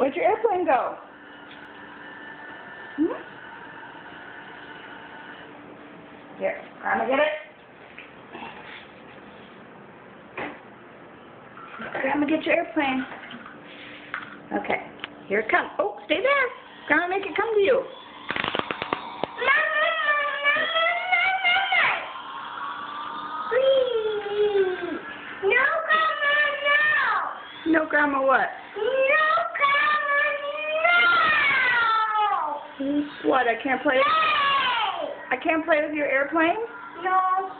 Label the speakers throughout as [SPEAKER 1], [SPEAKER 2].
[SPEAKER 1] Where'd your airplane go? Hmm? Here, Grandma, get it. Grandma, get your airplane. Okay, here it comes. Oh, stay there. Grandma, make it come to you. No, Grandma, what?
[SPEAKER 2] No, Grandma, no!
[SPEAKER 1] What, I can't play? I can't play with your airplane?
[SPEAKER 2] No.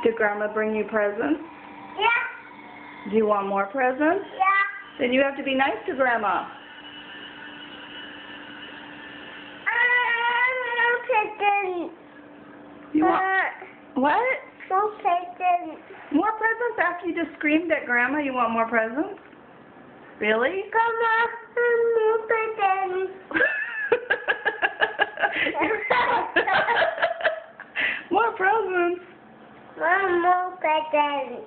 [SPEAKER 1] Did Grandma bring you presents?
[SPEAKER 2] Yeah.
[SPEAKER 1] Do you want more presents?
[SPEAKER 2] Yeah.
[SPEAKER 1] Then you have to be nice to Grandma.
[SPEAKER 2] No present.
[SPEAKER 1] You want what?
[SPEAKER 2] No present.
[SPEAKER 1] More presents after you just screamed at Grandma? You want more presents? Really?
[SPEAKER 2] Grandma, no present.
[SPEAKER 1] More presents.
[SPEAKER 2] Mom, no present.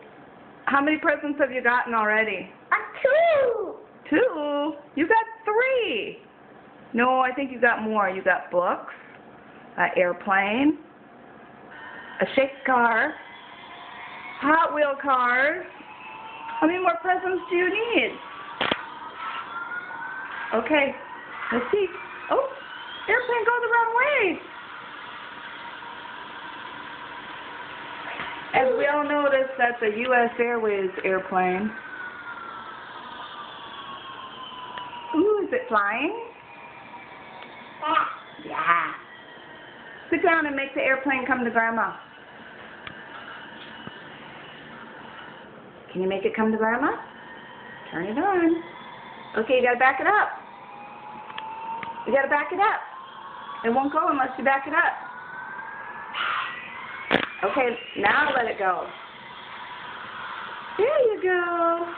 [SPEAKER 1] How many presents have you gotten already?
[SPEAKER 2] 2.
[SPEAKER 1] 2? You got 3. No, I think you got more. You got books, an airplane, a shake car, Hot Wheel cars. How many more presents do you need? Okay, let's see. Oh, airplane go the wrong way. As we all noticed, that's a U.S. Airways airplane. Ooh, is it flying?
[SPEAKER 2] Yeah.
[SPEAKER 1] Yeah. Sit down and make the airplane come to Grandma. Can you make it come to Grandma? Turn it on. Okay, you gotta back it up. You gotta back it up. It won't go unless you back it up. Okay, now let it go. There you go.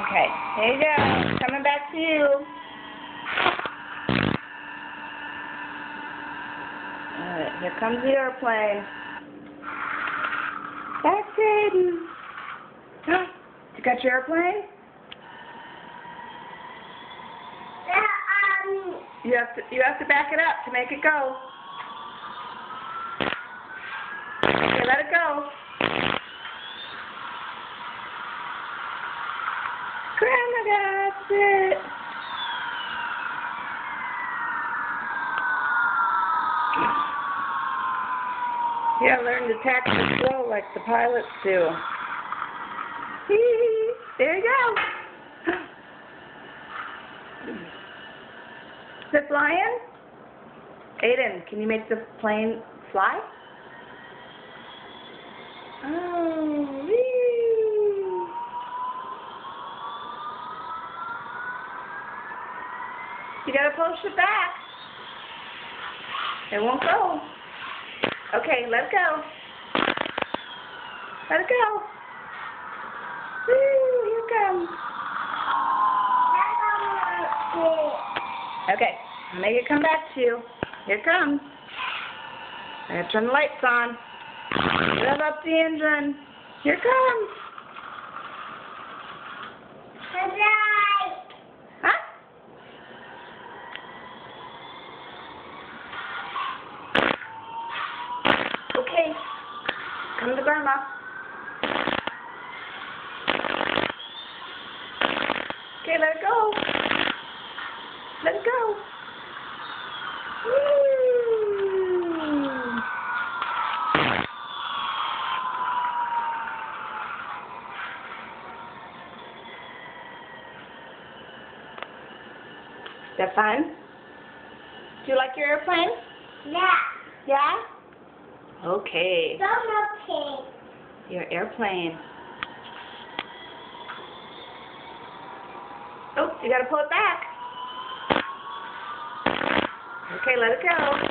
[SPEAKER 1] Okay, there you go. Coming back to you. Alright, here comes the airplane. That's it. You got your airplane? You have to back it up to make it go. Okay, let it go. Grandma got it. Yeah, learn to taxi slow like the pilots do. There you go. Is it flying? Aiden, can you make the plane fly? Oh, whee. You gotta push it back. It won't go. Okay, let it go. Let it go. Woo, here it comes. Okay, I'll make it come back to you. Here it comes. I gotta turn the lights on. Rev up the engine. Here it comes. Huh? Okay. Come to Grandma. Okay, let it go. Let it go. Woo. Is that fun? Do you like your airplane?
[SPEAKER 2] Yeah.
[SPEAKER 1] Yeah? Okay.
[SPEAKER 2] Okay.
[SPEAKER 1] Your airplane. Oh, you gotta pull it back. Okay, let it go.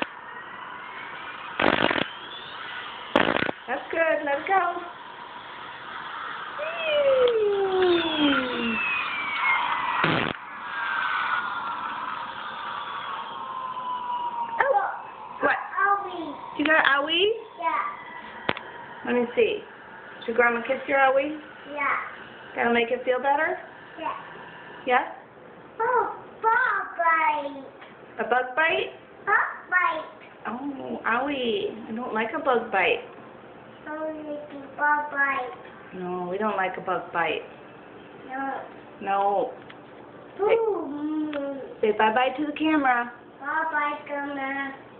[SPEAKER 1] That's good, let it go. Oh, what?
[SPEAKER 2] I'll be
[SPEAKER 1] You got owie?
[SPEAKER 2] Yeah.
[SPEAKER 1] Let me see. Should Grandma kiss your owie?
[SPEAKER 2] Yeah.
[SPEAKER 1] That'll make it feel better?
[SPEAKER 2] Yeah.
[SPEAKER 1] Yeah?
[SPEAKER 2] Oh, bug bite.
[SPEAKER 1] A bug bite?
[SPEAKER 2] Bug bite.
[SPEAKER 1] Oh, owie. I don't like a bug bite.
[SPEAKER 2] Only the bug bite.
[SPEAKER 1] No, we don't like a bug bite.
[SPEAKER 2] No.
[SPEAKER 1] No.
[SPEAKER 2] Boom.
[SPEAKER 1] Say bye-bye to the camera.
[SPEAKER 2] Bye bye, Grandma.